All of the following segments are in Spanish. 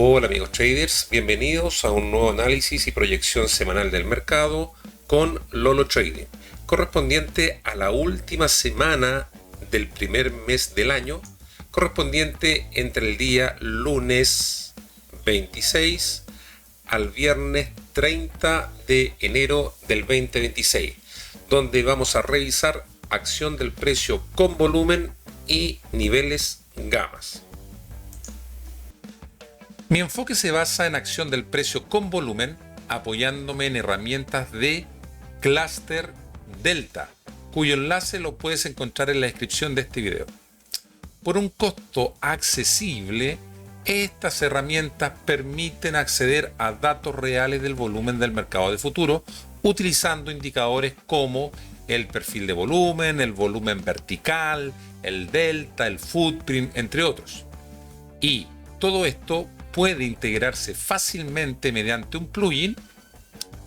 Hola amigos traders, bienvenidos a un nuevo análisis y proyección semanal del mercado con Lolo Trading, correspondiente a la última semana del primer mes del año, correspondiente entre el día lunes 26 al viernes 30 de enero del 2026, donde vamos a revisar acción del precio con volumen y niveles gamas. Mi enfoque se basa en acción del precio con volumen, apoyándome en herramientas de Cluster Delta, cuyo enlace lo puedes encontrar en la descripción de este video. Por un costo accesible, estas herramientas permiten acceder a datos reales del volumen del mercado de futuro, utilizando indicadores como el perfil de volumen, el volumen vertical, el delta, el footprint, entre otros. Y todo esto puede integrarse fácilmente mediante un plugin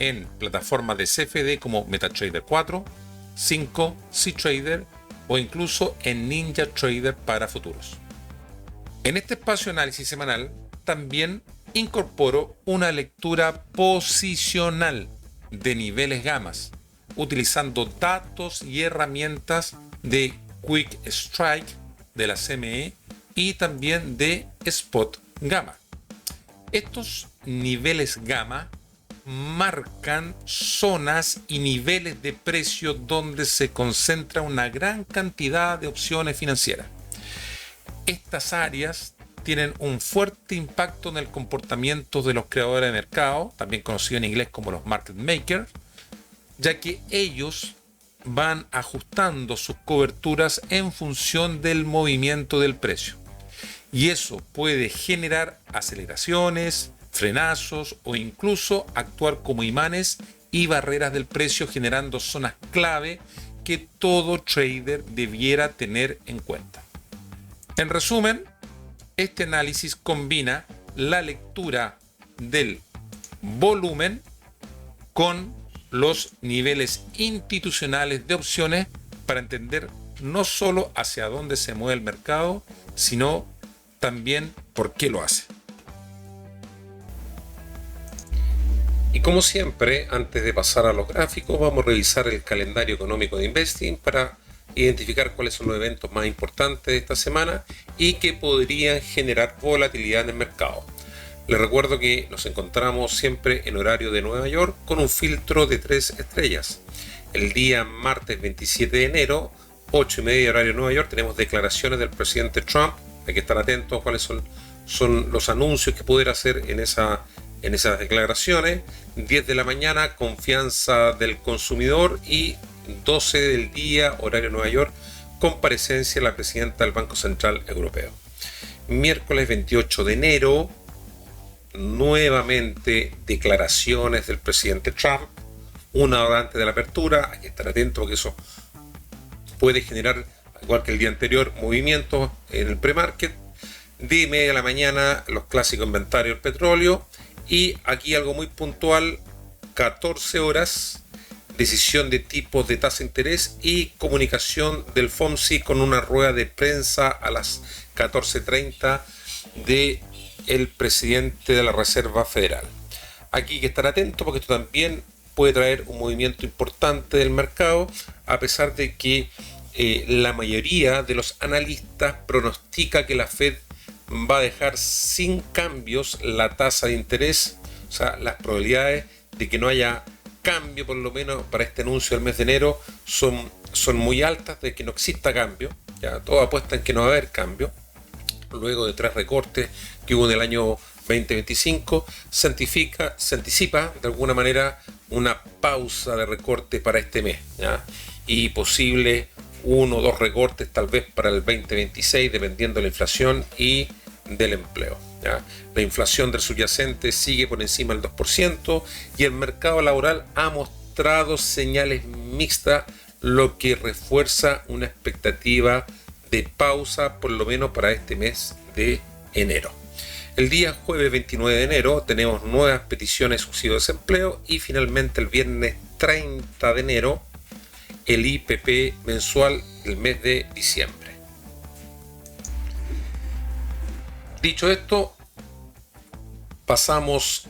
en plataformas de CFD como MetaTrader 4, 5, cTrader o incluso en NinjaTrader para futuros. En este espacio de análisis semanal también incorporo una lectura posicional de niveles gamas, utilizando datos y herramientas de Quick Strike de la CME y también de Spot Gamma. Estos niveles gamma marcan zonas y niveles de precio donde se concentra una gran cantidad de opciones financieras. Estas áreas tienen un fuerte impacto en el comportamiento de los creadores de mercado, también conocidos en inglés como los market makers, ya que ellos van ajustando sus coberturas en función del movimiento del precio. Y eso puede generar aceleraciones, frenazos o incluso actuar como imanes y barreras del precio, generando zonas clave que todo trader debiera tener en cuenta. En resumen, este análisis combina la lectura del volumen con los niveles institucionales de opciones para entender no solo hacia dónde se mueve el mercado, sino también por qué lo hace. Y como siempre, antes de pasar a los gráficos, vamos a revisar el calendario económico de Investing para identificar cuáles son los eventos más importantes de esta semana y que podrían generar volatilidad en el mercado. Les recuerdo que nos encontramos siempre en horario de Nueva York con un filtro de 3 estrellas. El día martes 27 de enero, 8:30 horario de Nueva York, tenemos declaraciones del presidente Trump. Hay que estar atentos a cuáles son los anuncios que pudiera hacer en esas declaraciones. 10 de la mañana, confianza del consumidor, y 12 del día, horario de Nueva York, comparecencia de la presidenta del Banco Central Europeo. Miércoles 28 de enero, nuevamente declaraciones del presidente Trump, una hora antes de la apertura. Hay que estar atento porque eso puede generar, igual que el día anterior, movimientos en el pre-market. 10:30 de la mañana, los clásicos inventarios del petróleo. Y aquí algo muy puntual, 14 horas, decisión de tipos de tasa de interés y comunicación del FOMC con una rueda de prensa a las 14:30 de el presidente de la Reserva Federal. Aquí hay que estar atento porque esto también puede traer un movimiento importante del mercado, a pesar de que la mayoría de los analistas pronostica que la Fed va a dejar sin cambios la tasa de interés. O sea, las probabilidades de que no haya cambio, por lo menos para este anuncio del mes de enero, son muy altas, de que no exista cambio. Ya todo apuesta en que no va a haber cambio. Luego de 3 recortes que hubo en el año 2025, se anticipa de alguna manera una pausa de recorte para este mes, ¿ya? Y posible 1 o 2 recortes tal vez para el 2026, dependiendo de la inflación y del empleo, ¿ya? La inflación del subyacente sigue por encima del 2% y el mercado laboral ha mostrado señales mixtas, lo que refuerza una expectativa de pausa por lo menos para este mes de enero. El día jueves 29 de enero tenemos nuevas peticiones de subsidio de desempleo y finalmente el viernes 30 de enero el IPP mensual del mes de diciembre. Dicho esto, pasamos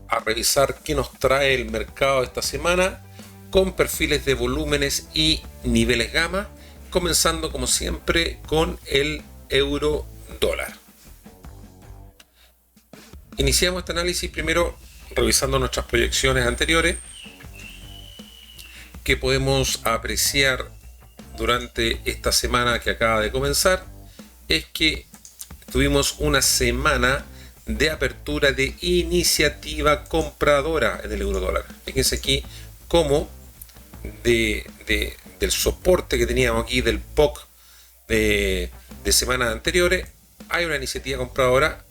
a revisar qué nos trae el mercado esta semana con perfiles de volúmenes y niveles gamma, comenzando como siempre con el euro dólar. Iniciamos este análisis primero revisando nuestras proyecciones anteriores, que podemos apreciar durante esta semana que acaba de comenzar. Es que tuvimos una semana de apertura de iniciativa compradora en el euro dólar. Fíjense aquí cómo del soporte que teníamos aquí del POC de semanas anteriores, hay una iniciativa compradora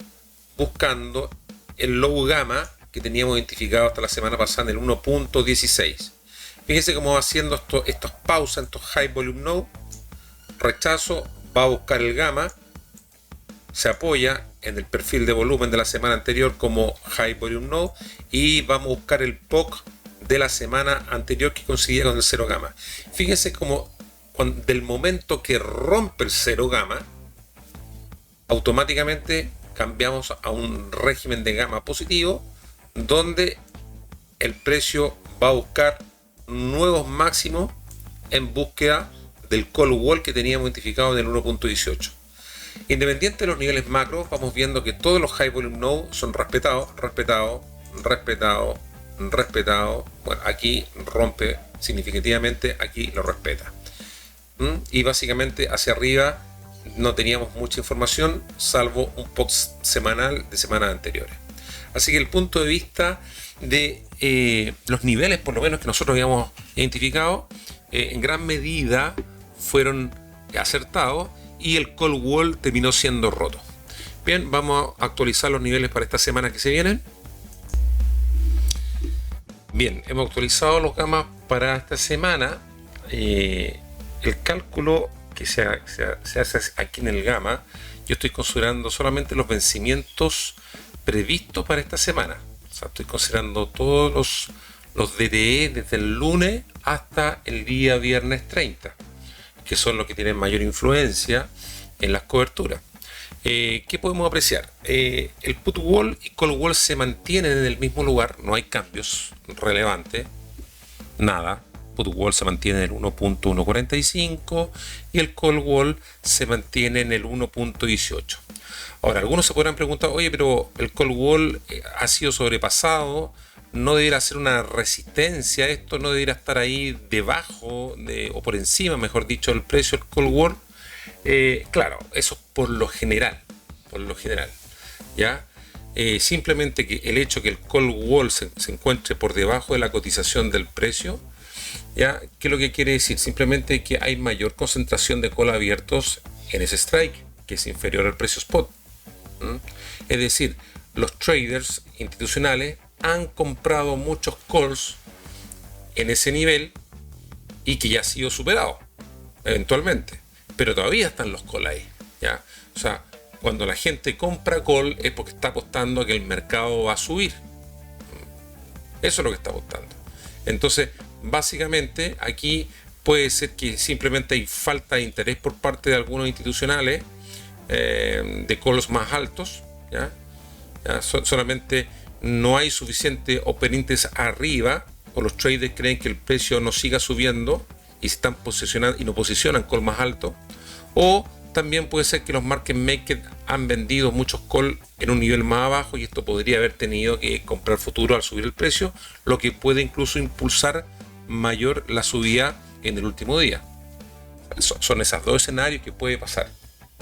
buscando el low gamma que teníamos identificado hasta la semana pasada en el 1.16. Fíjense cómo va haciendo estas pausas, estos high volume node, rechazo, va a buscar el gamma, se apoya en el perfil de volumen de la semana anterior como high volume node y vamos a buscar el POC de la semana anterior que coincidía con el cero gamma. Fíjense cómo del momento que rompe el cero gamma, automáticamente cambiamos a un régimen de gamma positivo, donde el precio va a buscar nuevos máximos en búsqueda del call wall que teníamos identificado en el 1.18. Independiente de los niveles macro, vamos viendo que todos los high volume nodes son respetados. Bueno, aquí rompe significativamente, aquí lo respeta. Y básicamente hacia arriba no teníamos mucha información, salvo un post semanal de semanas anteriores. Así que el punto de vista de los niveles, por lo menos que nosotros habíamos identificado, en gran medida fueron acertados y el call wall terminó siendo roto. Bien, vamos a actualizar los niveles para esta semana que se vienen. Bien, hemos actualizado los gammas para esta semana. El cálculo que se hace aquí en el gamma, yo estoy considerando solamente los vencimientos previstos para esta semana. O sea, estoy considerando todos los DTE desde el lunes hasta el día viernes 30, que son los que tienen mayor influencia en las coberturas. ¿Qué podemos apreciar? El put wall y call wall se mantienen en el mismo lugar, no hay cambios relevantes, nada. Put wall se mantiene en el 1.145 y el call wall se mantiene en el 1.18. Ahora, algunos se podrán preguntar, oye, pero el call wall ha sido sobrepasado, no debería ser una resistencia, esto no debería estar ahí debajo o por encima, mejor dicho, del precio del call wall. Claro, eso por lo general, ¿ya? Simplemente que el hecho que el call wall se encuentre por debajo de la cotización del precio, ¿ya? ¿Qué es lo que quiere decir? Simplemente que hay mayor concentración de call abiertos en ese strike, que es inferior al precio spot. Es decir, los traders institucionales han comprado muchos calls en ese nivel y que ya ha sido superado eventualmente, pero todavía están los call ahí, ¿ya? O sea, cuando la gente compra call es porque está apostando a que el mercado va a subir. Eso es lo que está apostando. Entonces, básicamente aquí puede ser que simplemente hay falta de interés por parte de algunos institucionales de calls más altos, ¿ya? Solamente no hay suficiente open interest arriba, o los traders creen que el precio no siga subiendo y se están posicionando y no posicionan call más alto, o también puede ser que los market makers han vendido muchos call en un nivel más abajo y esto podría haber tenido que comprar futuro al subir el precio, lo que puede incluso impulsar mayor la subida en el último día. Son esos dos escenarios que puede pasar,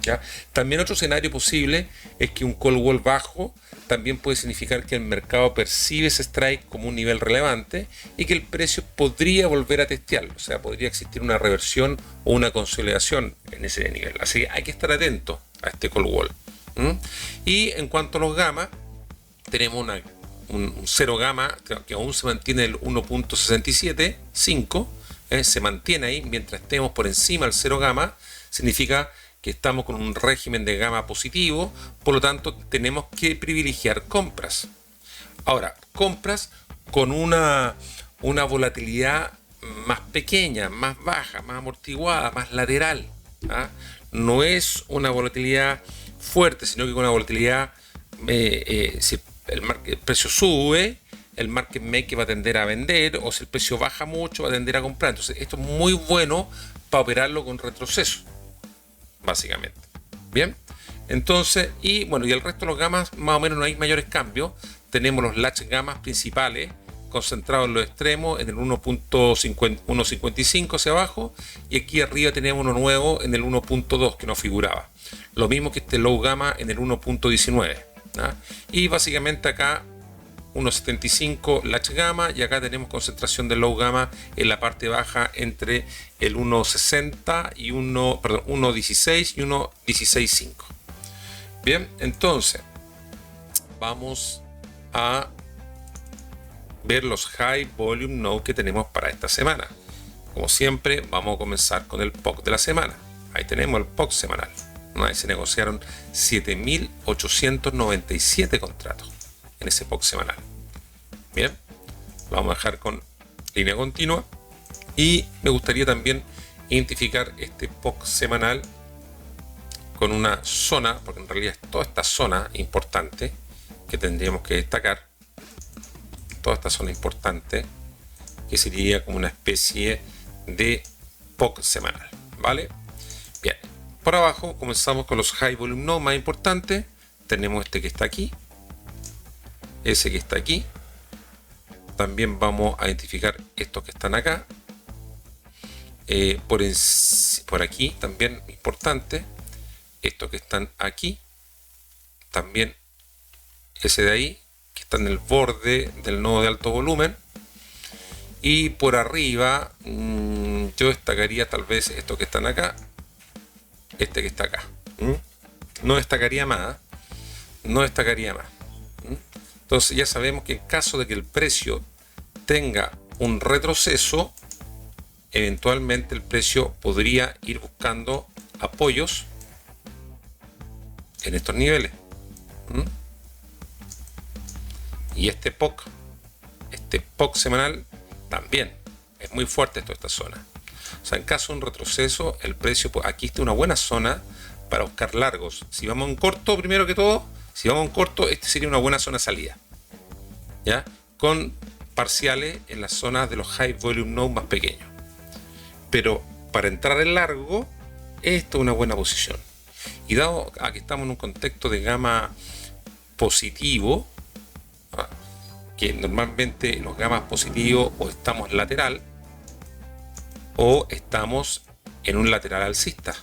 ¿ya? También otro escenario posible es que un call wall bajo también puede significar que el mercado percibe ese strike como un nivel relevante y que el precio podría volver a testearlo, o sea, podría existir una reversión o una consolidación en ese nivel. Así que hay que estar atento a este call wall. Y en cuanto a los gamma, tenemos un cero gamma que aún se mantiene el 1.675, se mantiene ahí mientras estemos por encima del cero gamma, significa que estamos con un régimen de gamma positivo, por lo tanto tenemos que privilegiar compras. Ahora, compras con una volatilidad más pequeña, más baja, más amortiguada, más lateral, ¿ah? No es una volatilidad fuerte, sino que con una volatilidad el precio sube, el market maker va a tender a vender, o si el precio baja mucho va a tender a comprar. Entonces esto es muy bueno para operarlo con retroceso, básicamente. Bien, entonces, y bueno, y el resto de los gamas más o menos no hay mayores cambios. Tenemos los latch gamas principales concentrados en los extremos, en el 1.55 hacia abajo, y aquí arriba tenemos uno nuevo en el 1.2 que no figuraba. Lo mismo que este low gamma en el 1.19. Y básicamente acá 1.75 latch gamma, y acá tenemos concentración de low gamma en la parte baja entre el 1.60 y 1.16 y 1.165. Bien, entonces vamos a ver los high volume node que tenemos para esta semana. Como siempre, vamos a comenzar con el POC de la semana. Ahí tenemos el POC semanal. Ahí se negociaron 7.897 contratos en ese POC semanal. Bien, lo vamos a dejar con línea continua, y me gustaría también identificar este POC semanal con una zona, porque en realidad es toda esta zona importante que tendríamos que destacar, toda esta zona importante que sería como una especie de POC semanal, ¿vale? Bien, por abajo comenzamos con los high volume node más importantes. Tenemos este que está aquí, ese que está aquí. También vamos a identificar estos que están acá, por aquí también importante, estos que están aquí, también ese de ahí que está en el borde del nodo de alto volumen, y por arriba yo destacaría tal vez estos que están acá, este que está acá. No destacaría más, no destacaría más. Entonces ya sabemos que en caso de que el precio tenga un retroceso, eventualmente el precio podría ir buscando apoyos en estos niveles. Y este POC semanal también es muy fuerte toda esta zona. O sea, en caso de un retroceso, el precio, aquí está una buena zona para buscar largos. Si vamos en corto, primero que todo, si vamos en corto, este sería una buena zona de salida, ¿ya? Con parciales en las zonas de los high volume node más pequeños. Pero para entrar en largo, esto es una buena posición. Y dado a que estamos en un contexto de gamma positivo, que normalmente los gamas positivos o estamos lateral o estamos en un lateral alcista,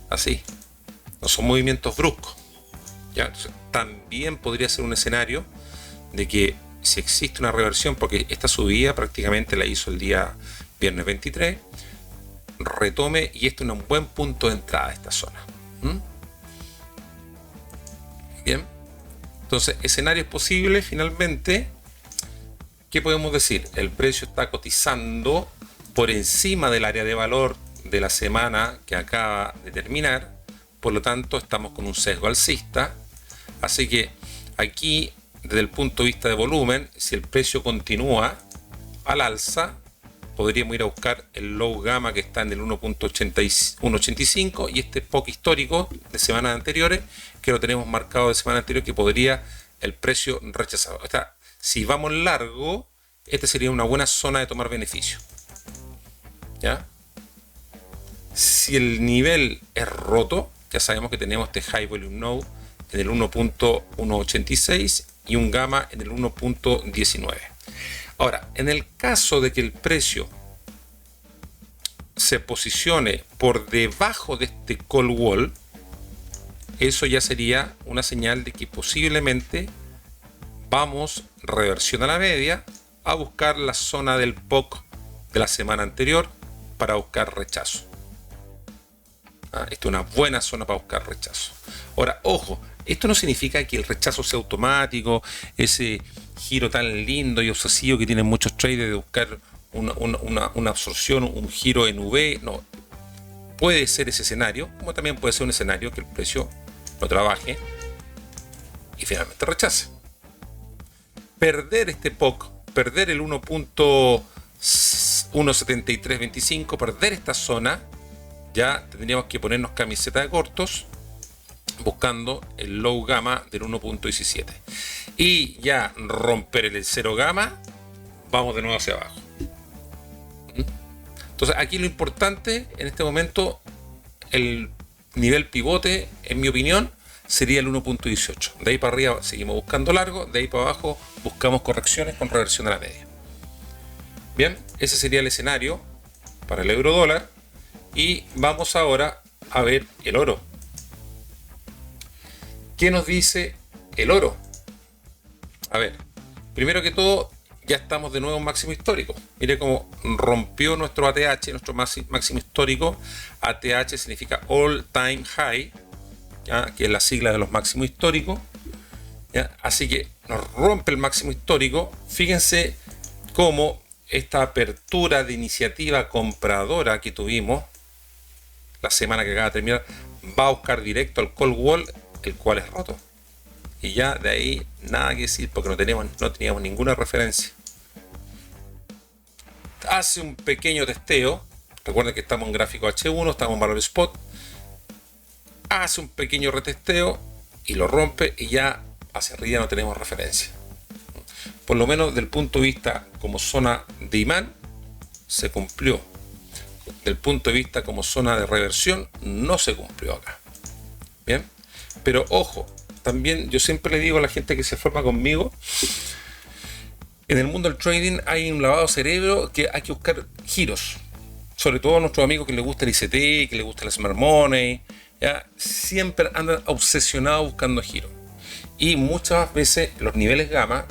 así, no son movimientos bruscos, ¿ya? Entonces, también podría ser un escenario de que si existe una reversión, porque esta subida prácticamente la hizo el día viernes 23, retome, y esto es un buen punto de entrada a esta zona. Bien, entonces escenarios posibles. Finalmente, ¿qué podemos decir? El precio está cotizando por encima del área de valor de la semana que acaba de terminar, por lo tanto estamos con un sesgo alcista. Así que aquí, desde el punto de vista de volumen, si el precio continúa al alza, podríamos ir a buscar el low gamma que está en el 1.85 y este POC histórico de semanas anteriores, que lo tenemos marcado de semana anterior, que podría el precio rechazado. O sea, si vamos largo, esta sería una buena zona de tomar beneficio, ¿ya? Si el nivel es roto, ya sabemos que tenemos este high volume node en el 1.186 y un gamma en el 1.19. Ahora, en el caso de que el precio se posicione por debajo de este call wall, eso ya sería una señal de que posiblemente vamos reversión a la media a buscar la zona del POC de la semana anterior para buscar rechazo. Esta es una buena zona para buscar rechazo. Ahora, ojo, esto no significa que el rechazo sea automático, ese giro tan lindo y obsesivo que tienen muchos traders de buscar una absorción, un giro en V. No, puede ser ese escenario, como también puede ser un escenario que el precio lo trabaje y finalmente rechace. Perder este POC, perder el 1.17325, perder esta zona, ya tendríamos que ponernos camiseta de cortos buscando el low gamma del 1.17. Y ya romper el 0 gamma, vamos de nuevo hacia abajo. Entonces aquí lo importante en este momento, el nivel pivote, en mi opinión, sería el 1.18. De ahí para arriba seguimos buscando largo, de ahí para abajo buscamos correcciones con reversión a la media. Bien, ese sería el escenario para el euro dólar. Y vamos ahora a ver el oro. ¿Qué nos dice el oro? A ver, primero que todo, ya estamos de nuevo en máximo histórico. Mire cómo rompió nuestro ATH, nuestro máximo histórico. ATH significa All Time High, ¿ya? Que es la sigla de los máximos históricos, ¿ya? Así que nos rompe el máximo histórico. Fíjense cómo esta apertura de iniciativa compradora que tuvimos la semana que acaba de terminar va a buscar directo al call wall, el cual es roto. Y ya de ahí nada que decir porque no teníamos ninguna referencia. Hace un pequeño testeo. Recuerden que estamos en gráfico H1, estamos en valor spot. Hace un pequeño retesteo y lo rompe y ya hacia arriba no tenemos referencia. Por lo menos del punto de vista como zona de imán se cumplió. Del punto de vista como zona de reversión no se cumplió acá. Bien, pero ojo, también yo siempre le digo a la gente que se forma conmigo, en el mundo del trading hay un lavado de cerebro que hay que buscar giros. Sobre todo a nuestros amigos que les gusta el ICT, que les gusta el Smart Money, ¿ya? Siempre andan obsesionados buscando giros. Y muchas veces los niveles gamma,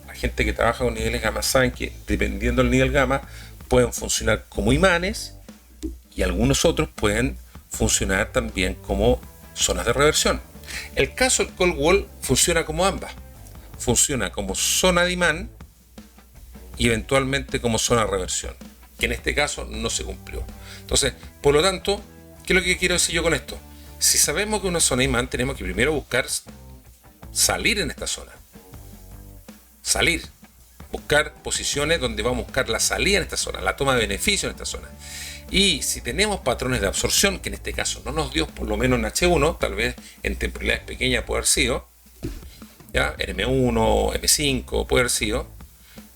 la gente que trabaja con niveles gamma saben que dependiendo del nivel gamma pueden funcionar como imanes y algunos otros pueden funcionar también como zonas de reversión. El caso del call wall funciona como ambas. Funciona como zona de imán y eventualmente como zona de reversión, que en este caso no se cumplió. Entonces, por lo tanto, ¿qué es lo que quiero decir yo con esto? Si sabemos que una zona de imán, tenemos que primero buscar salir en esta zona. Salir. Buscar posiciones donde vamos a buscar la salida en esta zona, la toma de beneficio en esta zona. Y si tenemos patrones de absorción, que en este caso no nos dio, por lo menos en H1, tal vez en temporalidades pequeñas puede haber sido, ¿ya? En M1, M5 puede haber sido,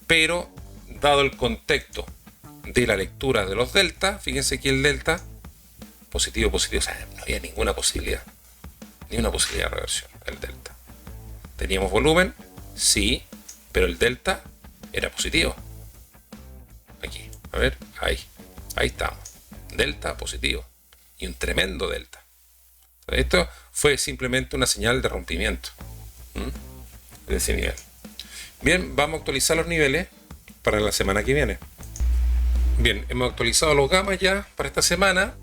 pero dado el contexto de la lectura de los delta, fíjense que el delta, positivo, o sea, no había ninguna posibilidad, ni una posibilidad de reversión, el delta. Teníamos volumen, sí, pero el delta era positivo. Aquí, a ver, ahí estamos. Delta positivo. Y un tremendo delta. Esto fue simplemente una señal de rompimiento de ese nivel. Bien, vamos a actualizar los niveles para la semana que viene. Bien, hemos actualizado los gammas ya para esta semana.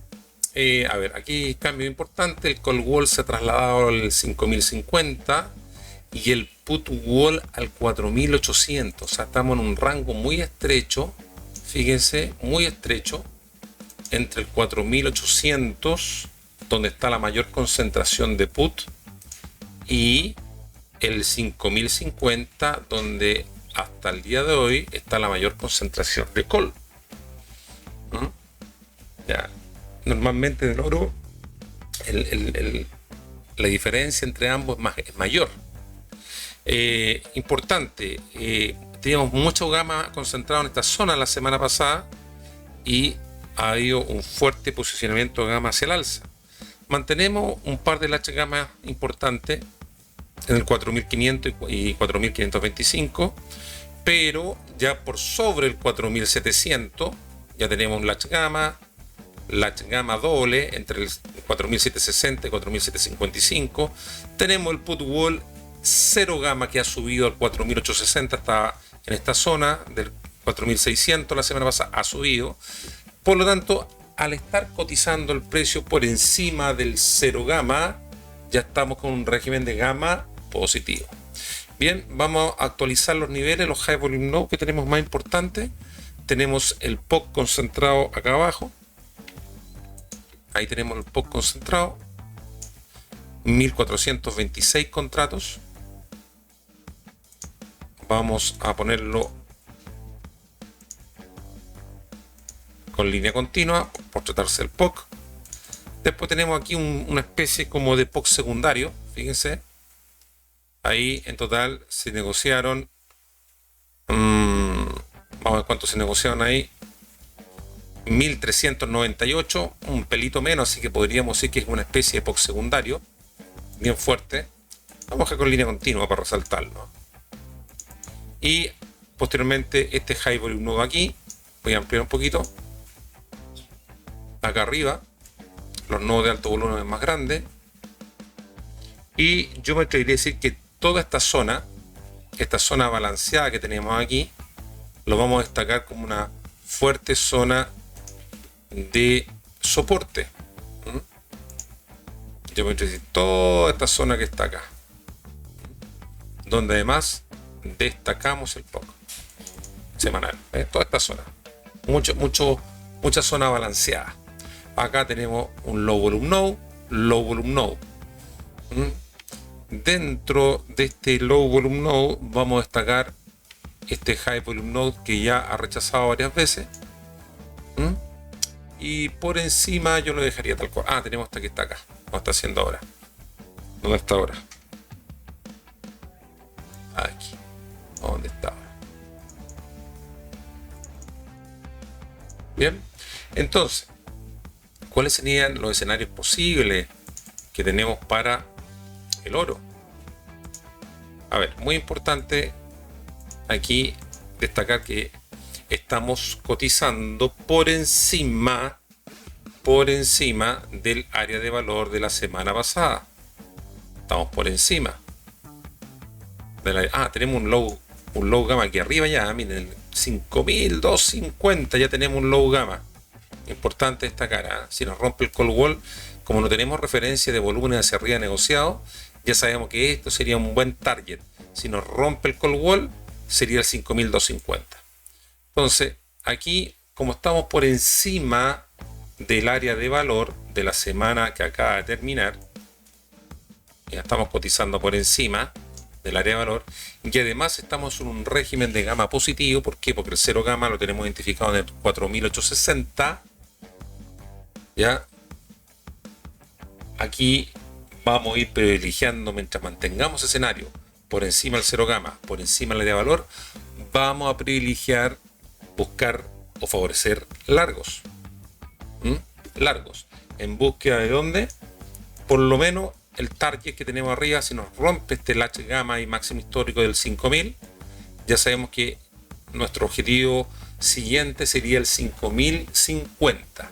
A ver, aquí cambio importante. El call wall se ha trasladado al 5050 y el put wall al 4800. O sea, estamos en un rango muy estrecho. Fíjense, muy estrecho entre el 4800, donde está la mayor concentración de put, y el 5050, donde hasta el día de hoy está la mayor concentración de call. Ya. Normalmente en el oro la diferencia entre ambos es mayor. Importante, teníamos mucho gamma concentrado en esta zona la semana pasada y ha habido un fuerte posicionamiento de gamma hacia el alza. Mantenemos un par de laches gamma importantes en el 4500 y 4525, pero ya por sobre el 4700 ya tenemos un latch gamma doble entre el 4760 y 4755. Tenemos el put wall 0 gamma que ha subido al 4860, está en esta zona del 4600 la semana pasada, ha subido. Por lo tanto, al estar cotizando el precio por encima del 0 gamma, ya estamos con un régimen de gamma positivo. Bien, vamos a actualizar los niveles, los high volume node que tenemos más importantes. Tenemos el POC concentrado acá abajo. Ahí tenemos el POC concentrado. 1426 contratos. Vamos a ponerlo con línea continua por tratarse del POC. Después tenemos aquí una especie como de POC secundario, fíjense. Ahí en total se negociaron, vamos a ver cuánto se negociaron ahí, 1398, un pelito menos, así que podríamos decir que es una especie de POC secundario, bien fuerte. Vamos a dejar con línea continua para resaltarlo. Y posteriormente este High Volume Node aquí, voy a ampliar un poquito. Acá arriba, los nodos de alto volumen más grandes. Y yo me atrevería a decir que toda esta zona balanceada que tenemos aquí, lo vamos a destacar como una fuerte zona de soporte. Yo me atrevería a decir toda esta zona que está acá, donde además destacamos el POC semanal, toda esta zona, mucha zona balanceada. Acá tenemos un low volume node. Dentro de este low volume node vamos a destacar este high volume node que ya ha rechazado varias veces. Y por encima yo lo dejaría tal cual. Tenemos esta que está acá. ¿Cómo está haciendo ahora? ¿Dónde está ahora? Aquí. ¿Dónde está ahora? Bien. Entonces, ¿cuáles serían los escenarios posibles que tenemos para el oro? A ver, muy importante aquí destacar que estamos cotizando por encima del área de valor de la semana pasada. Estamos por encima de la, tenemos un low gamma aquí arriba ya, miren, 5250 ya tenemos un low gamma. Importante destacar, si nos rompe el call wall, como no tenemos referencia de volúmenes hacia arriba negociados, ya sabemos que esto sería un buen target. Si nos rompe el call wall, sería el 5250. Entonces, aquí, como estamos por encima del área de valor de la semana que acaba de terminar, ya estamos cotizando por encima del área de valor, y además estamos en un régimen de gamma positivo. ¿Por qué? Porque el cero gamma lo tenemos identificado en el 4860. Ya aquí vamos a ir privilegiando, mientras mantengamos escenario por encima del cero gamma, por encima del área de valor, vamos a privilegiar, buscar o favorecer largos. Largos. ¿En búsqueda de dónde? Por lo menos el target que tenemos arriba, si nos rompe este latch gamma y máximo histórico del 5000, ya sabemos que nuestro objetivo siguiente sería el 5050.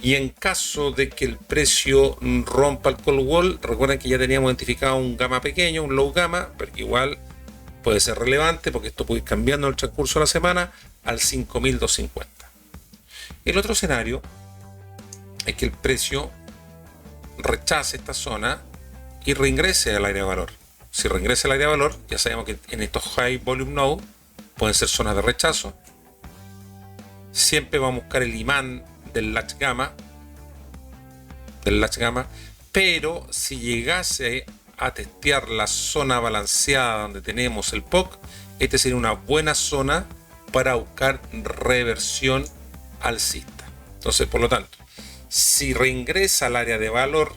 Y en caso de que el precio rompa el call wall, recuerden que ya teníamos identificado un gamma pequeño, un low gamma, pero igual puede ser relevante porque esto puede ir cambiando en el transcurso de la semana al 5250. El otro escenario es que el precio rechace esta zona y reingrese al área de valor. Si reingresa al área de valor, ya sabemos que en estos high volume node pueden ser zonas de rechazo. Siempre vamos a buscar el imán del latch gamma, pero si llegase a testear la zona balanceada donde tenemos el POC, esta sería una buena zona para buscar reversión alcista. Entonces, por lo tanto, si reingresa al área de valor,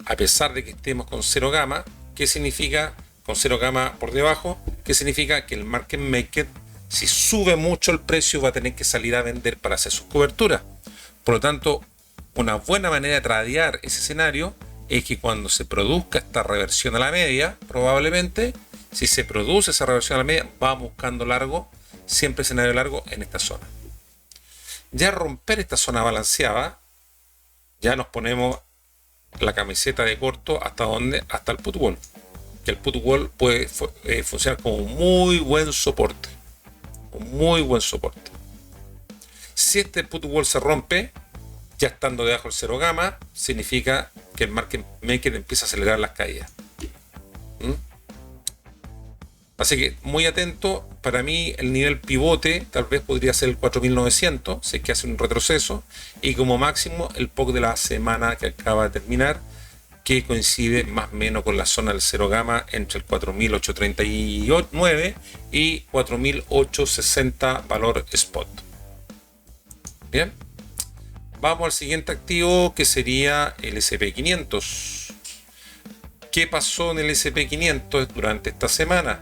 a pesar de que estemos con cero gamma, ¿qué significa con cero gamma por debajo? ¿Qué significa? Que el market maker, si sube mucho el precio, va a tener que salir a vender para hacer sus coberturas. Por lo tanto, una buena manera de tradear ese escenario es que cuando se produzca esta reversión a la media, probablemente, si se produce esa reversión a la media, va buscando largo, siempre escenario largo en esta zona. Ya romper esta zona balanceada, ya nos ponemos la camiseta de corto hasta donde, hasta el put wall. Que el put wall puede funcionar como un muy buen soporte. Si este put wall se rompe, ya estando debajo del cero gamma, significa que el market maker empieza a acelerar las caídas. Así que muy atento. Para mí el nivel pivote tal vez podría ser el 4900, si es que hace un retroceso, y como máximo el POC de la semana que acaba de terminar, que coincide más o menos con la zona del cero gamma entre el 4839 y 4860 valor spot. Bien, vamos al siguiente activo, que sería el SP500. ¿Qué pasó en el SP500 durante esta semana?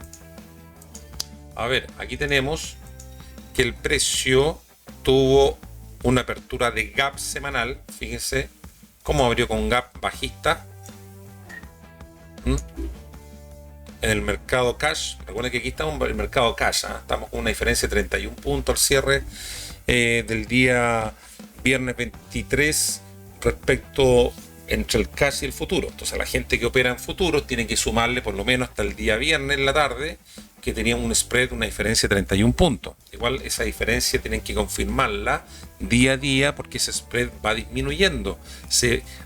A ver, aquí tenemos que el precio tuvo una apertura de gap semanal. Fíjense cómo abrió con gap bajista. En el mercado cash, recuerden que aquí estamos en el mercado cash, estamos con una diferencia de 31 puntos al cierre del día viernes 23 respecto entre el cash y el futuro. Entonces la gente que opera en futuros tiene que sumarle por lo menos hasta el día viernes en la tarde, que tenía un spread, una diferencia de 31 puntos. Igual esa diferencia tienen que confirmarla día a día, porque ese spread va disminuyendo.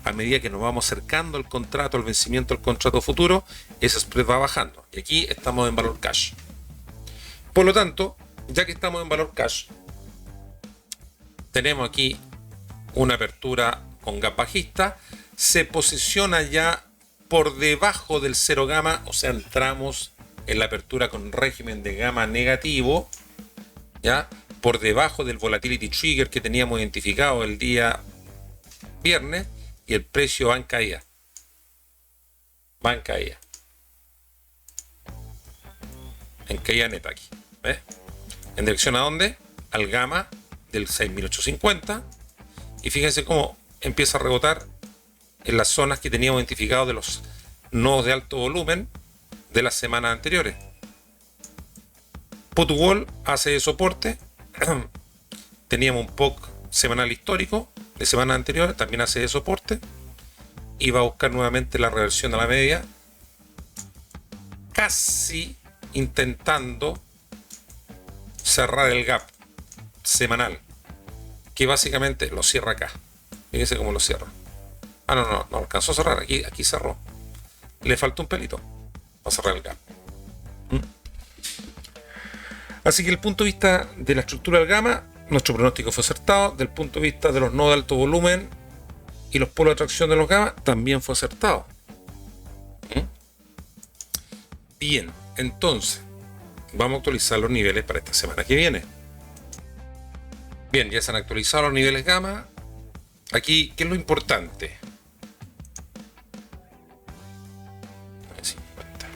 A medida que nos vamos acercando al contrato, al vencimiento del contrato futuro, ese spread va bajando. Y aquí estamos en valor cash. Por lo tanto, ya que estamos en valor cash, tenemos aquí una apertura con gap bajista. Se posiciona ya por debajo del 0 gamma, o sea, entramos en la apertura con régimen de gamma negativo, ya por debajo del volatility trigger que teníamos identificado el día viernes, y el precio va en caída. Va en caída. En caída neta aquí. ¿Ves? ¿En dirección a dónde? Al gamma del 6.850. Y fíjense cómo empieza a rebotar en las zonas que teníamos identificados de los nodos de alto volumen de las semanas anteriores. Put Wall hace de soporte. Teníamos un POC semanal histórico de semanas anteriores, también hace de soporte, y va a buscar nuevamente la reversión a la media, casi intentando cerrar el gap semanal, que básicamente lo cierra acá. Fíjense cómo lo cierra. No alcanzó a cerrar, aquí cerró. Le falta un pelito a cerrar el gap. Así que el punto de vista de la estructura del gamma, nuestro pronóstico fue acertado. Del punto de vista de los nodos de alto volumen y los polos de atracción de los gamma, también fue acertado. Bien, entonces vamos a actualizar los niveles para esta semana que viene. Bien, ya se han actualizado los niveles gamma. Aquí, ¿qué es lo importante? 50.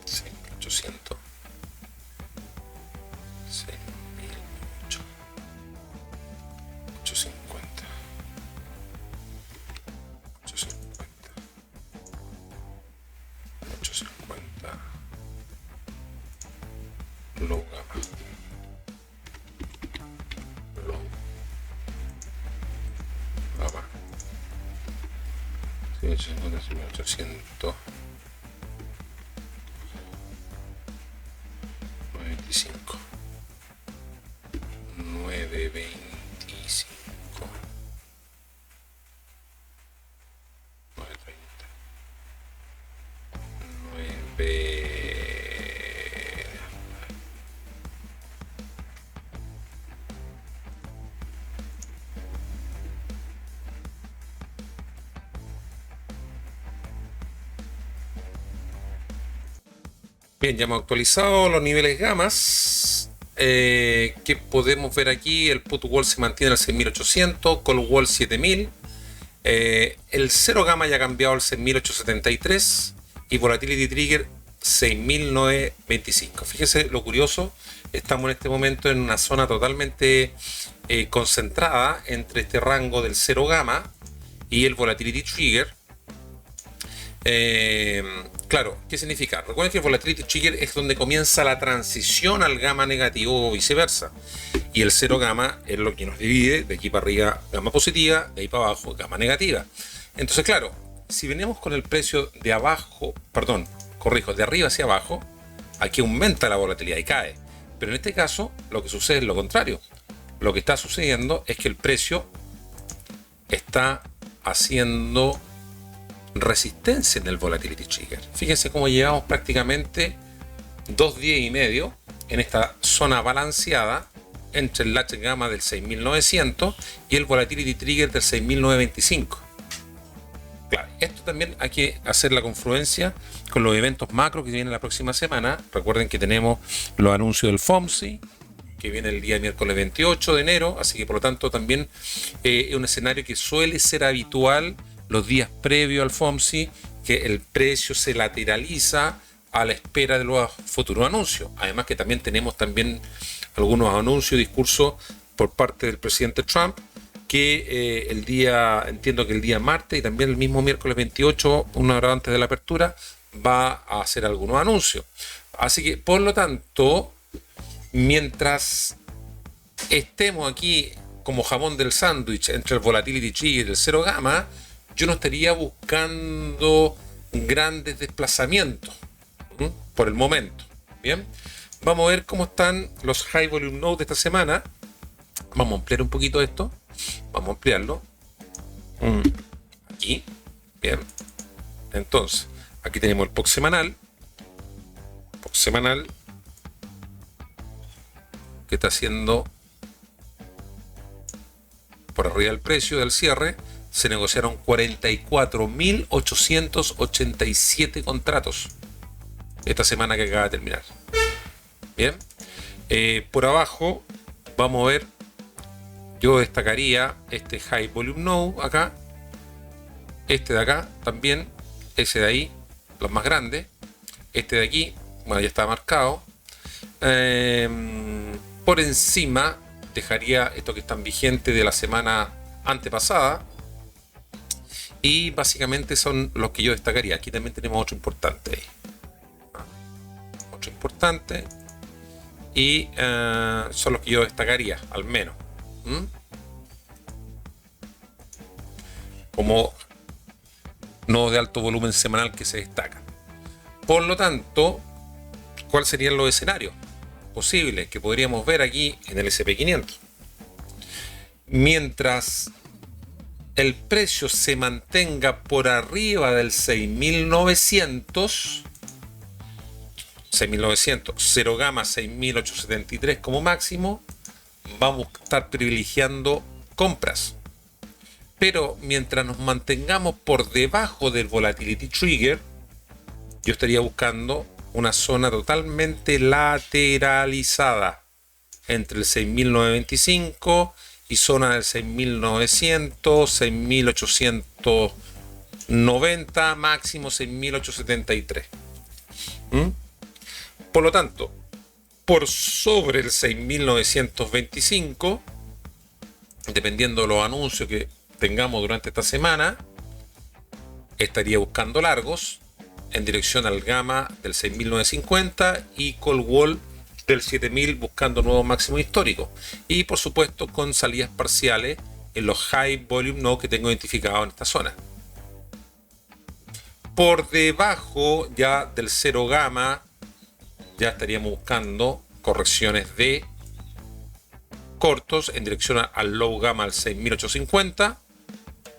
$6.800. 6.850. 850. Low gamma. Low gamma. 800. 925. 925. 930. 9. Bien, ya hemos actualizado los niveles gamas. Que podemos ver aquí, el put wall se mantiene al 6.800, call wall 7.000. El 0 gamma ya ha cambiado al 6.873 y volatility trigger 6.925. Fíjese lo curioso, estamos en este momento en una zona totalmente concentrada entre este rango del 0 gamma y el volatility trigger. Claro, ¿qué significa? Recuerden que el volatility trigger es donde comienza la transición al gamma negativo o viceversa, y el 0 gamma es lo que nos divide de aquí para arriba gamma positiva, de ahí para abajo gamma negativa. Entonces, claro, si venimos con el precio de abajo, perdón, corrijo, de arriba hacia abajo, aquí aumenta la volatilidad y cae. Pero en este caso lo que sucede es lo contrario. Lo que está sucediendo es que el precio está haciendo resistencia en el volatility trigger. Fíjense cómo llevamos prácticamente 2 días y medio en esta zona balanceada entre el latch gamma del 6.900 y el volatility trigger del 6.925. Claro, esto también hay que hacer la confluencia con los eventos macro que vienen la próxima semana. Recuerden que tenemos los anuncios del FOMC, que viene el día miércoles 28 de enero, así que por lo tanto también es un escenario que suele ser habitual los días previos al FOMC, que el precio se lateraliza a la espera de los futuros anuncios. Además que también tenemos algunos anuncios y discursos por parte del presidente Trump, que entiendo que el día martes y también el mismo miércoles 28, una hora antes de la apertura, va a hacer algunos anuncios. Así que, por lo tanto, mientras estemos aquí como jamón del sándwich entre el volatility trigger y el cero gamma, yo no estaría buscando grandes desplazamientos por el momento. Bien, vamos a ver cómo están los high volume nodes de esta semana. Vamos a ampliar un poquito esto. Vamos a ampliarlo. Aquí. Bien. Entonces, aquí tenemos el POC semanal. POC semanal. Que está haciendo por arriba del precio del cierre. Se negociaron 44.887 contratos esta semana que acaba de terminar. Bien. Por abajo vamos a ver. Yo destacaría este High Volume Node acá, este de acá también, ese de ahí, los más grandes, este de aquí, bueno, ya está marcado. Por encima dejaría estos que están vigentes de la semana antepasada, y básicamente son los que yo destacaría. Aquí también tenemos otro importante ahí. Otro importante, y son los que yo destacaría, al menos. Como nodos de alto volumen semanal que se destacan. Por lo tanto, ¿cuáles serían los escenarios posibles que podríamos ver aquí en el SP500? Mientras el precio se mantenga por arriba del 6.900, 0 gamma 6.873 como máximo, vamos a estar privilegiando compras. Pero mientras nos mantengamos por debajo del volatility trigger, yo estaría buscando una zona totalmente lateralizada entre el 6.925 y zona del 6.900, 6.890, máximo 6.873. Por lo tanto, por sobre el 6.925, dependiendo de los anuncios que tengamos durante esta semana, estaría buscando largos en dirección al gamma del 6.950 y call wall del 7.000 buscando nuevos máximos históricos, y por supuesto con salidas parciales en los high volume nodes que tengo identificados en esta zona. Por debajo ya del 0 gamma ya estaríamos buscando correcciones de cortos en dirección al low gamma al 6.850,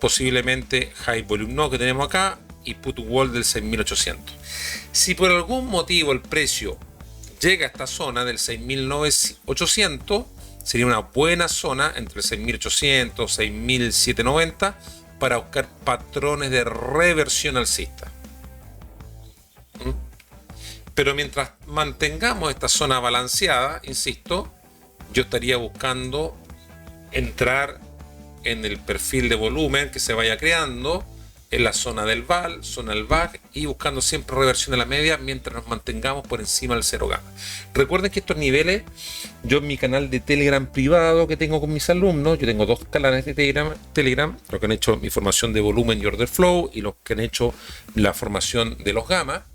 posiblemente high volume node que tenemos acá y put wall del 6.800. Si por algún motivo el precio llega a esta zona del 6.800, sería una buena zona entre el 6.800 y 6.790 para buscar patrones de reversión alcista. Pero mientras mantengamos esta zona balanceada, insisto, yo estaría buscando entrar en el perfil de volumen que se vaya creando en la zona del VAL, zona del VAG, y buscando siempre reversión de la media mientras nos mantengamos por encima del 0 gamma. Recuerden que estos niveles, yo en mi canal de Telegram privado que tengo con mis alumnos, yo tengo 2 canales de Telegram, los que han hecho mi formación de volumen y order flow y los que han hecho la formación de los gamma.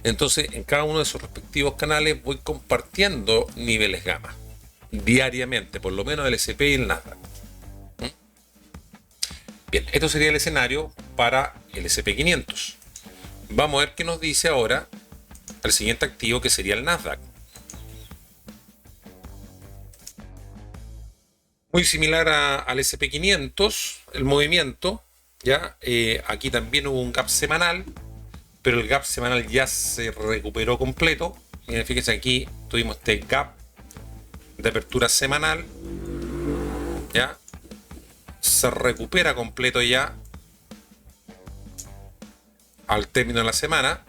Entonces, en cada uno de sus respectivos canales voy compartiendo niveles gamma diariamente, por lo menos el S&P y el Nasdaq. Bien, esto sería el escenario para el SP500. Vamos a ver qué nos dice ahora el siguiente activo, que sería el Nasdaq. Muy similar al SP500, el movimiento, ¿ya? Aquí también hubo un gap semanal, pero el gap semanal ya se recuperó completo. Miren, fíjense, aquí tuvimos este gap de apertura semanal, ¿ya? Se recupera completo ya al término de la semana,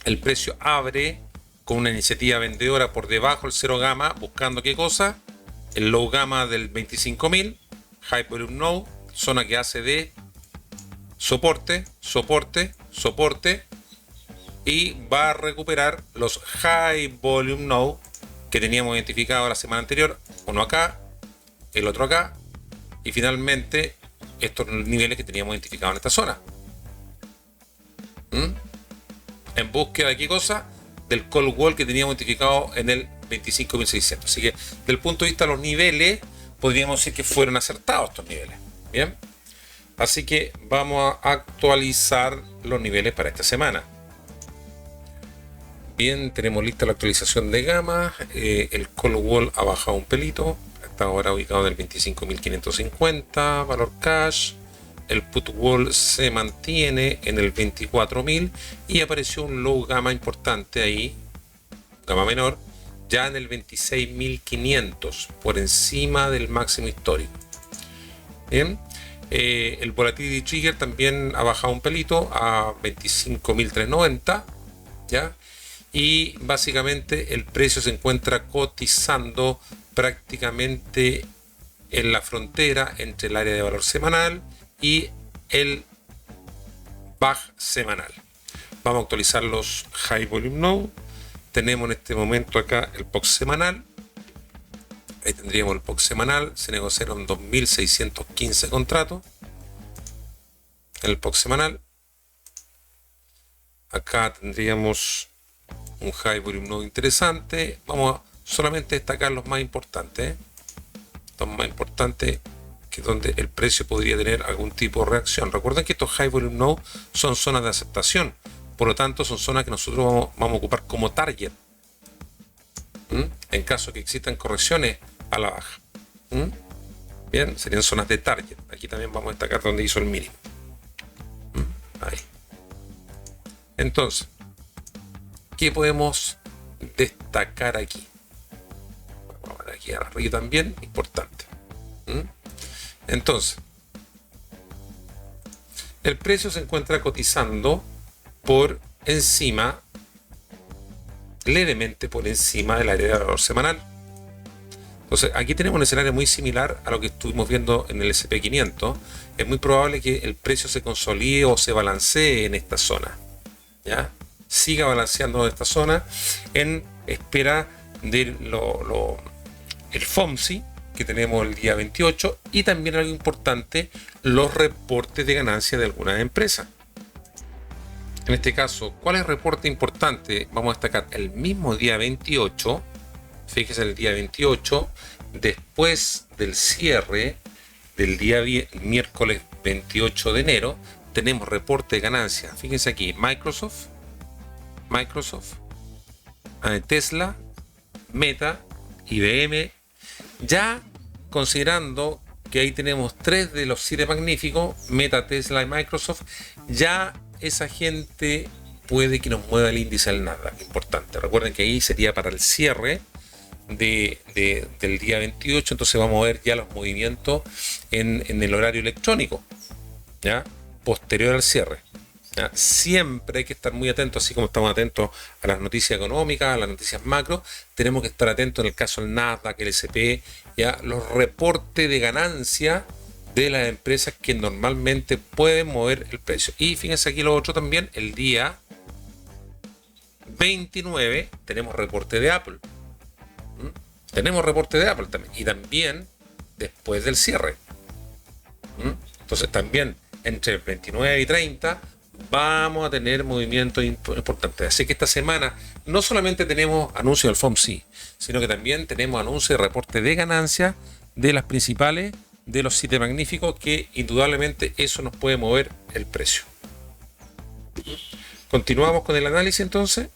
el precio abre con una iniciativa vendedora por debajo del 0 gamma, buscando ¿qué cosa? El low gamma del 25.000, high volume node, zona que hace de soporte, soporte, soporte, y va a recuperar los high volume node que teníamos identificado la semana anterior, uno acá, el otro acá, y finalmente estos niveles que teníamos identificados en esta zona. En búsqueda de qué cosa? Del call wall que teníamos identificado en el 25.600. Así que, desde el punto de vista de los niveles, podríamos decir que fueron acertados estos niveles. Bien, así que vamos a actualizar los niveles para esta semana. Bien, tenemos lista la actualización de gamma. El call wall ha bajado un pelito, está ahora ubicado en el 25.550 valor cash. El put wall se mantiene en el 24.000 y apareció un low gamma importante ahí, gamma menor, ya en el 26.500, por encima del máximo histórico. Bien, el volatility trigger también ha bajado un pelito a 25.390, ¿ya? Y básicamente el precio se encuentra cotizando prácticamente en la frontera entre el área de valor semanal y el BAG semanal. Vamos a actualizar los High Volume Node. Tenemos en este momento acá el POX semanal. Ahí tendríamos el POX semanal. Se negociaron 2.615 contratos. El POX semanal. Acá tendríamos un High Volume Node interesante. Vamos a solamente destacar los más importantes. Los más importantes, que donde el precio podría tener algún tipo de reacción. Recuerden que estos High Volume Node son zonas de aceptación, por lo tanto son zonas que nosotros vamos a ocupar como target en caso que existan correcciones a la baja. Bien, serían zonas de target. Aquí también vamos a destacar donde hizo el mínimo. Ahí. Entonces, ¿qué podemos destacar aquí? Vamos a ver aquí arriba también, importante. Entonces, el precio se encuentra cotizando por encima, levemente por encima del área de valor semanal. Entonces, aquí tenemos un escenario muy similar a lo que estuvimos viendo en el SP500. Es muy probable que el precio se consolide o se balancee en esta zona, ¿ya? Siga balanceando en esta zona en espera de el FOMC que tenemos el día 28, y también algo importante, los reportes de ganancia de algunas empresas. En este caso, ¿cuál es el reporte importante? Vamos a destacar el mismo día 28, fíjese, el día 28, después del cierre del día miércoles 28 de enero, tenemos reporte de ganancia. Fíjense aquí, Microsoft, Tesla, Meta, IBM. Ya considerando que ahí tenemos 3 de los 7 magníficos, Meta, Tesla y Microsoft, ya esa gente puede que nos mueva el índice al Nasdaq. Importante. Recuerden que ahí sería para el cierre del día 28, entonces vamos a ver ya los movimientos en el horario electrónico, ¿ya? Posterior al cierre. ¿Ya? Siempre hay que estar muy atentos, así como estamos atentos a las noticias económicas, a las noticias macro, tenemos que estar atentos en el caso del Nasdaq, el S&P, ya los reportes de ganancia de las empresas que normalmente pueden mover el precio. Y fíjense aquí lo otro también, el día 29 tenemos reporte de Apple. Tenemos reporte de Apple también, y también después del cierre. Entonces también entre el 29 y 30 vamos a tener movimientos importantes. Así que esta semana no solamente tenemos anuncio del FOMC, sino que también tenemos anuncio de reporte de ganancia de las principales, de los 7 magníficos, que indudablemente eso nos puede mover el precio. Continuamos con el análisis entonces.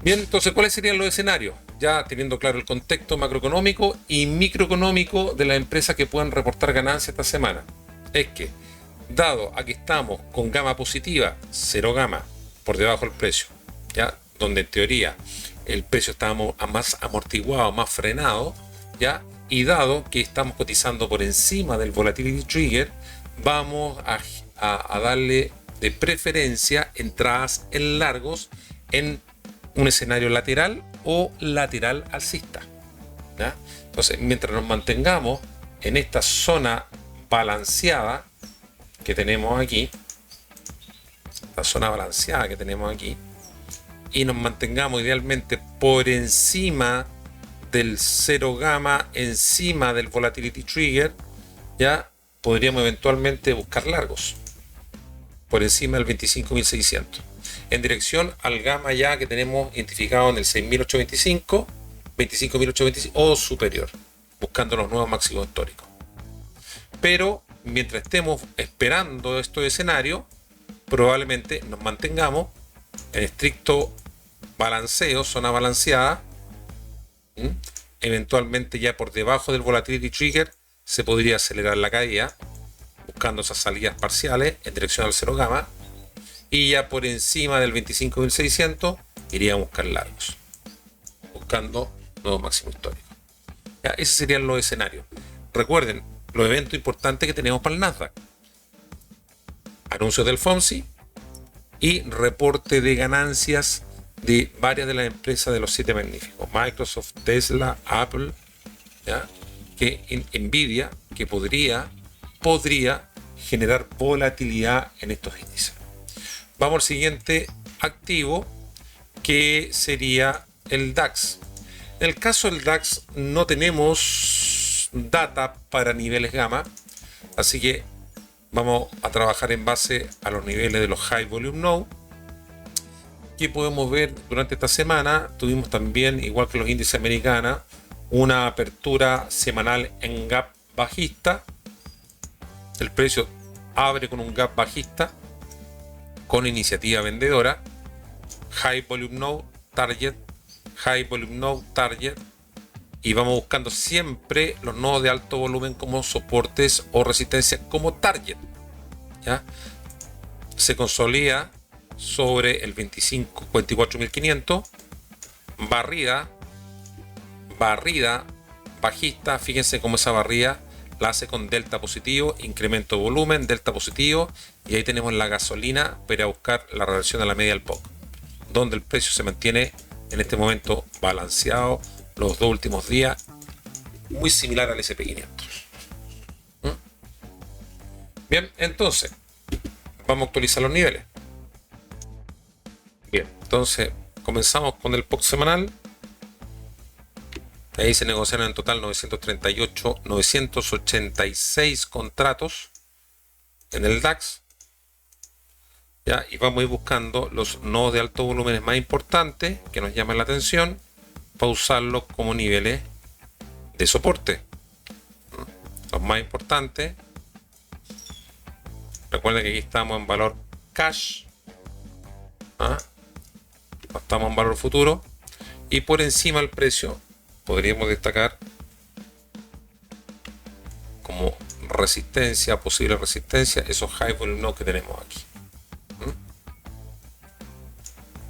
Bien, entonces, ¿cuáles serían los escenarios? Ya teniendo claro el contexto macroeconómico y microeconómico de las empresas que puedan reportar ganancias esta semana. Es que, dado a que estamos con gama positiva, 0 gamma, por debajo del precio, ¿ya? Donde en teoría el precio está más amortiguado, más frenado, ¿ya? Y dado que estamos cotizando por encima del volatility trigger, vamos a darle de preferencia entradas en largos en un escenario lateral o lateral alcista, ¿ya? Entonces, mientras nos mantengamos en esta zona balanceada que tenemos aquí, y nos mantengamos idealmente por encima del 0 gamma, encima del volatility trigger, ya podríamos eventualmente buscar largos por encima del 25.600 en dirección al gamma ya que tenemos identificado en el 6.825, 25.825 o superior, buscando los nuevos máximos históricos. Pero mientras estemos esperando estos escenarios, probablemente nos mantengamos en estricto balanceo, zona balanceada. Eventualmente ya por debajo del volatility trigger se podría acelerar la caída, buscando esas salidas parciales en dirección al 0 gamma, y ya por encima del 25.600 iría a buscar largos, buscando nuevos máximos históricos. Ya, esos serían los escenarios. Recuerden los eventos importantes que tenemos para el Nasdaq: anuncios del FOMC y reporte de ganancias de varias de las empresas de los 7 magníficos: Microsoft, Tesla, Apple, ¿ya? Que Nvidia, que podría generar volatilidad en estos índices. Vamos al siguiente activo, que sería el DAX. En el caso del DAX no tenemos data para niveles gamma, así que vamos a trabajar en base a los niveles de los High Volume Node. Que podemos ver durante esta semana, tuvimos también, igual que los índices americanos, una apertura semanal en gap bajista. El precio abre con un gap bajista con iniciativa vendedora, High Volume Node, Target, High Volume Node, Target, y vamos buscando siempre los nodos de alto volumen como soportes o resistencia como Target, ¿ya? Se consolida sobre el 24.500, barrida bajista. Fíjense cómo esa barrida la hace con delta positivo, incremento de volumen, delta positivo, y ahí tenemos la gasolina para buscar la relación a la media del POC, donde el precio se mantiene en este momento balanceado los dos últimos días, muy similar al SP500. Bien, entonces vamos a actualizar los niveles. Bien, entonces comenzamos con el POC semanal. Ahí se negociaron en total 986 contratos en el DAX. ¿Ya? Y vamos a ir buscando los nodos de alto volumen más importantes que nos llaman la atención para usarlos como niveles de soporte. Los más importantes. Recuerden que aquí estamos en valor cash. No estamos en valor futuro. Y por encima del precio podríamos destacar como resistencia, posible resistencia, esos high volume nodes que tenemos aquí.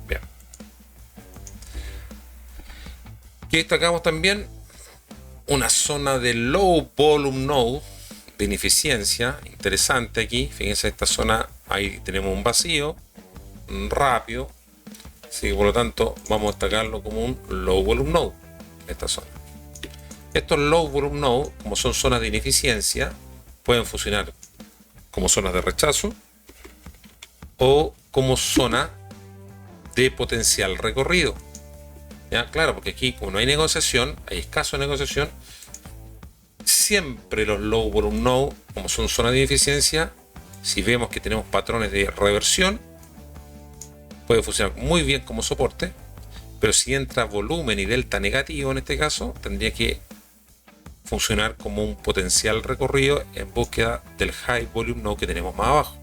Bien. Aquí destacamos también una zona de low volume node de ineficiencia interesante aquí. Fíjense, esta zona, ahí tenemos un vacío rápido, sí, por lo tanto vamos a destacarlo como un low volume node. Esta zona. Estos low volume node, como son zonas de ineficiencia, pueden funcionar como zonas de rechazo o como zona de potencial recorrido. ¿Ya? Claro, porque aquí, como no hay negociación, hay escaso negociación, siempre los low volume node, como son zonas de ineficiencia, si vemos que tenemos patrones de reversión, puede funcionar muy bien como soporte. Pero si entra volumen y delta negativo en este caso, tendría que funcionar como un potencial recorrido en búsqueda del high volume node que tenemos más abajo.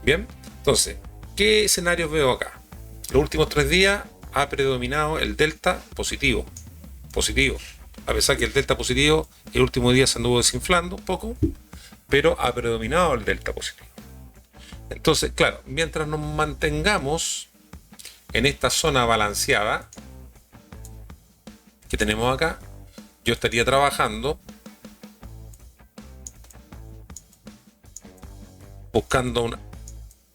Bien, entonces, ¿qué escenarios veo acá? Los últimos 3 días ha predominado el delta positivo. A pesar que el delta positivo el último día se anduvo desinflando un poco, pero ha predominado el delta positivo. Entonces, claro, mientras nos mantengamos en esta zona balanceada que tenemos acá, yo estaría trabajando buscando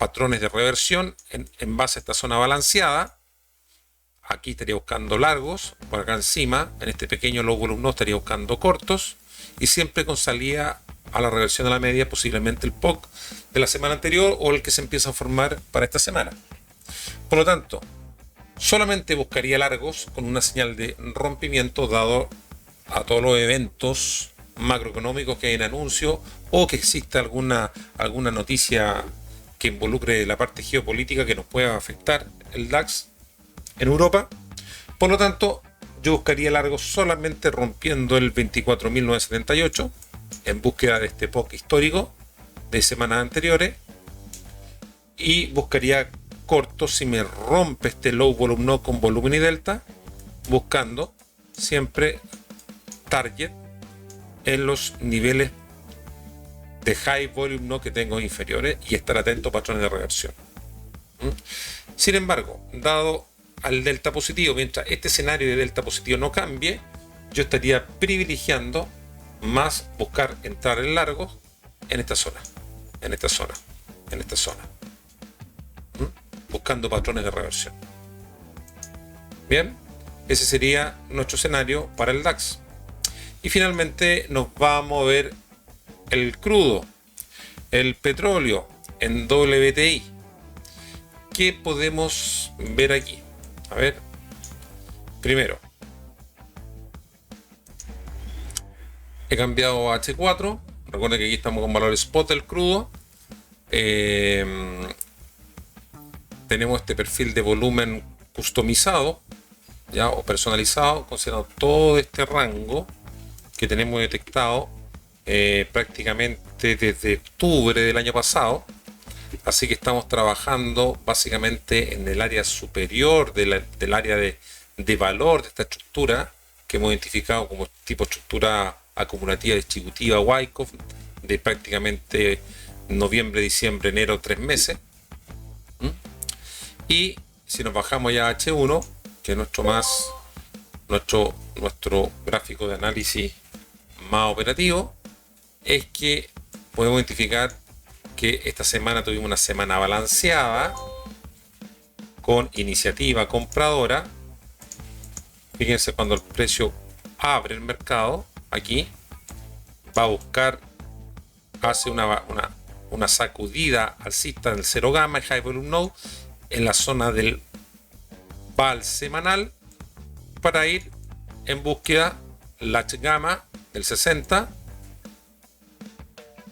patrones de reversión en base a esta zona balanceada. Aquí estaría buscando largos, por acá encima, en este pequeño low volume no estaría buscando cortos, y siempre con salida a la reversión a la media, posiblemente el POC de la semana anterior o el que se empieza a formar para esta semana. Por lo tanto, solamente buscaría largos con una señal de rompimiento dado a todos los eventos macroeconómicos que hay en anuncio o que exista alguna noticia que involucre la parte geopolítica que nos pueda afectar el DAX en Europa. Por lo tanto, yo buscaría largos solamente rompiendo el 24.978 en búsqueda de este POC histórico de semanas anteriores, y buscaría cortos si me rompe este low volume no con volumen y delta, buscando siempre target en los niveles de high volume no que tengo inferiores y estar atento a patrones de reversión. Sin embargo, dado al delta positivo, mientras este escenario de delta positivo no cambie, yo estaría privilegiando más buscar entrar en largos en esta zona, en esta zona, en esta zona, buscando patrones de reversión. Bien, ese sería nuestro escenario para el DAX. Y finalmente nos va a mover el crudo, el petróleo en WTI. ¿Qué podemos ver aquí? A ver, primero, he cambiado a H4. Recuerden que aquí estamos con valor spot del crudo. Tenemos este perfil de volumen customizado, ya, o personalizado, considerando todo este rango que tenemos detectado prácticamente desde octubre del año pasado. Así que estamos trabajando básicamente en el área superior del área de valor de esta estructura que hemos identificado como tipo estructura acumulativa distributiva Wyckoff de prácticamente noviembre, diciembre, enero, 3 meses. Y si nos bajamos ya a H1, que es nuestro gráfico de análisis más operativo, es que podemos identificar que esta semana tuvimos una semana balanceada con iniciativa compradora. Fíjense, cuando el precio abre el mercado, aquí va a buscar, hace una sacudida alcista del 0 gamma y high volume node en la zona del val semanal para ir en búsqueda latch gamma del 60,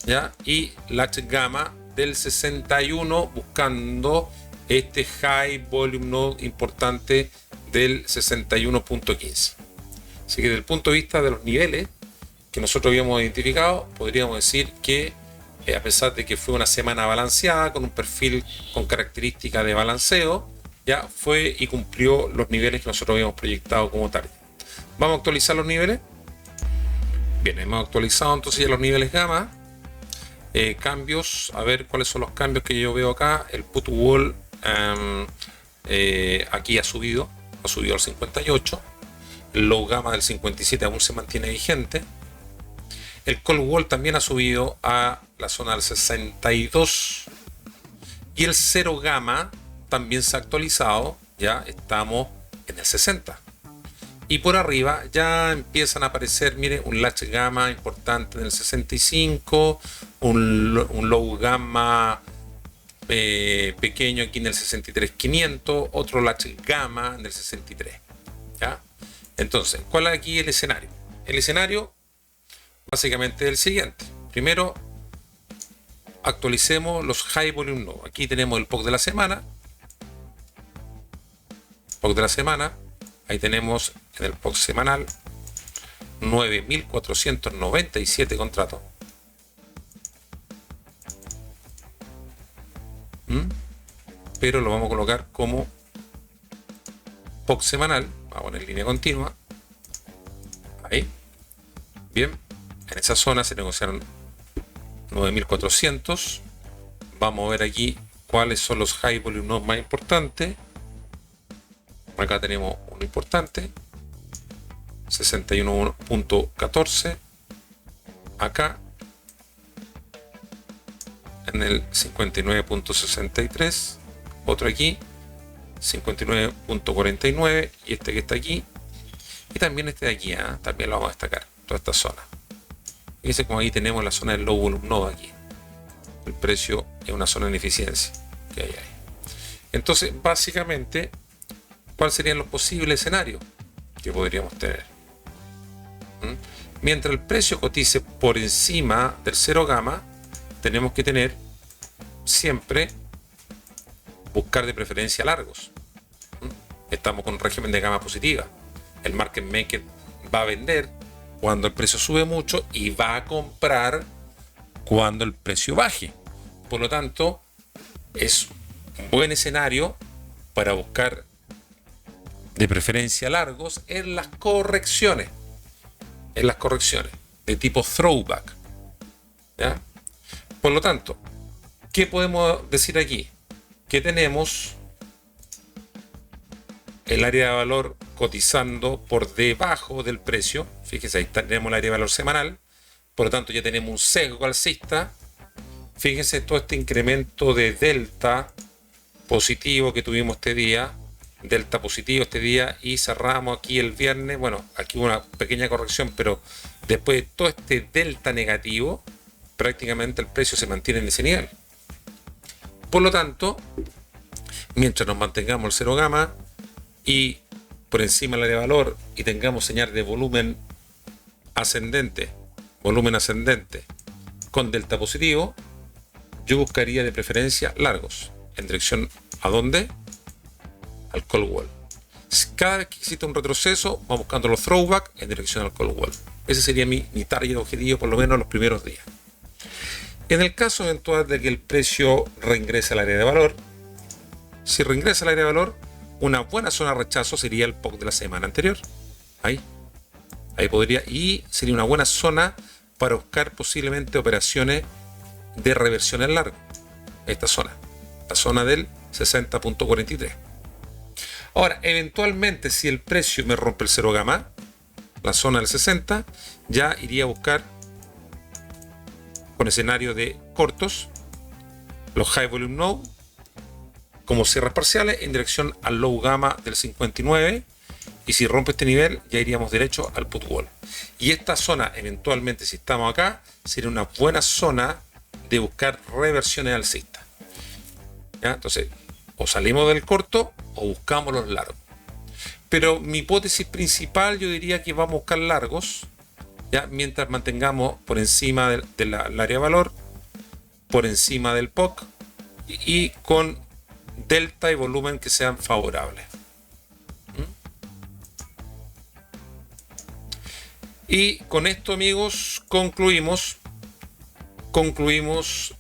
¿ya? Y latch gamma del 61 buscando este high volume node importante del 61.15. Así que desde el punto de vista de los niveles que nosotros habíamos identificado, podríamos decir que a pesar de que fue una semana balanceada con un perfil con características de balanceo, ya fue y cumplió los niveles que nosotros habíamos proyectado como target. Vamos a actualizar los niveles. Bien, hemos actualizado entonces ya los niveles gamma. Cambios, a ver cuáles son los cambios que yo veo acá. El put wall aquí ha subido al 58. El low gamma del 57 aún se mantiene vigente. El call wall también ha subido a la zona del 62. Y el 0 gamma también se ha actualizado. Ya estamos en el 60. Y por arriba ya empiezan a aparecer, miren, un latch gamma importante en el 65, un low gamma pequeño aquí en el 63.500, otro latch gamma en el 63. ¿Ya? Entonces, ¿cuál es aquí el escenario? El escenario básicamente es el siguiente. Primero, actualicemos los high volume node. Aquí tenemos el POC de la semana. POC de la semana. Ahí tenemos en el POC semanal 9.497 contratos. Pero lo vamos a colocar como POC semanal. Vamos a poner línea continua. Ahí. Bien. En esa zona se negociaron 9.400. Vamos a ver aquí cuáles son los high volume nodes más importantes. Acá tenemos uno importante, 61.14. Acá en el 59.63, otro aquí 59.49 y este que está aquí, y también este de aquí, también lo vamos a destacar, toda esta zona. Fíjense como ahí tenemos la zona del low volume node aquí, el precio es una zona de ineficiencia que hay ahí. Entonces básicamente, ¿cuáles serían los posibles escenarios que podríamos tener? Mientras el precio cotice por encima del 0 gamma, tenemos que tener siempre buscar de preferencia largos. Estamos con un régimen de gama positiva. El market maker va a vender cuando el precio sube mucho y va a comprar cuando el precio baje. Por lo tanto, es un buen escenario para buscar de preferencia largos en las correcciones. En las correcciones de tipo throwback. ¿Ya? Por lo tanto, ¿qué podemos decir aquí? Que tenemos el área de valor cotizando por debajo del precio. Fíjense, ahí tenemos el área de valor semanal. Por lo tanto, ya tenemos un sesgo alcista. Fíjense todo este incremento de delta positivo que tuvimos este día. Delta positivo este día y cerramos aquí el viernes. Bueno, aquí hubo una pequeña corrección, pero después de todo este delta negativo, prácticamente el precio se mantiene en ese nivel. Por lo tanto, mientras nos mantengamos el 0 gamma y por encima del área de valor y tengamos señal de volumen ascendente con delta positivo, yo buscaría de preferencia largos. ¿En dirección a dónde? Al call wall. Cada vez que existe un retroceso, vamos buscando los throwback en dirección al call wall. Ese sería mi target objetivo, por lo menos los primeros días. En el caso eventual de que el precio reingrese al área de valor, si reingresa al área de valor, una buena zona de rechazo sería el POC de la semana anterior. Ahí podría, y sería una buena zona para buscar posiblemente operaciones de reversión en largo. Esta zona, la zona del 60.43. Ahora, eventualmente, si el precio me rompe el 0 gamma, la zona del 60, ya iría a buscar con escenario de cortos los high volume node como cierres parciales en dirección al low gamma del 59, y si rompe este nivel ya iríamos derecho al put wall. Y esta zona, eventualmente, si estamos acá, sería una buena zona de buscar reversiones alcistas. ¿Ya? Entonces, o salimos del corto o buscamos los largos. Pero mi hipótesis principal, yo diría que vamos a buscar largos, ¿ya? Mientras mantengamos por encima del área de valor, por encima del POC y con delta y volumen que sean favorables. Y con esto, amigos, concluimos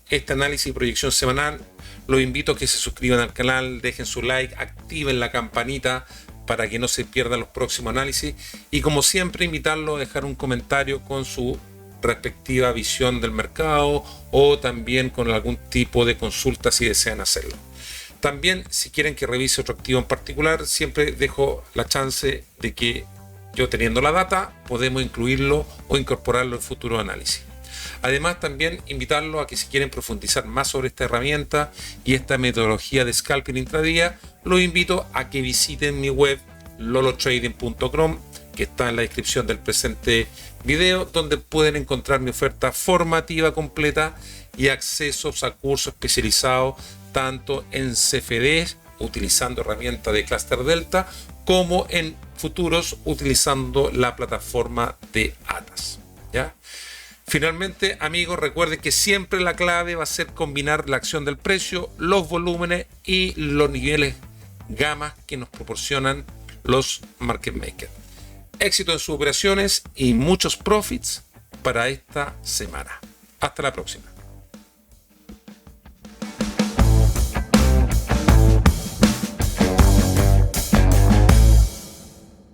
este análisis y proyección semanal. Los invito a que se suscriban al canal, dejen su like, activen la campanita para que no se pierdan los próximos análisis. Y como siempre, invitarlos a dejar un comentario con su respectiva visión del mercado o también con algún tipo de consulta si desean hacerlo. También, si quieren que revise otro activo en particular, siempre dejo la chance de que yo, teniendo la data, podemos incluirlo o incorporarlo en futuro análisis. Además, también invitarlos a que si quieren profundizar más sobre esta herramienta y esta metodología de scalping intradía, los invito a que visiten mi web lolotrading.com, que está en la descripción del presente video, donde pueden encontrar mi oferta formativa completa y accesos a cursos especializados tanto en CFDs utilizando herramientas de Cluster Delta como en futuros utilizando la plataforma de ATAS. ¿Ya? Finalmente, amigos, recuerden que siempre la clave va a ser combinar la acción del precio, los volúmenes y los niveles gamma que nos proporcionan los market makers. Éxito en sus operaciones y muchos profits para esta semana. Hasta la próxima.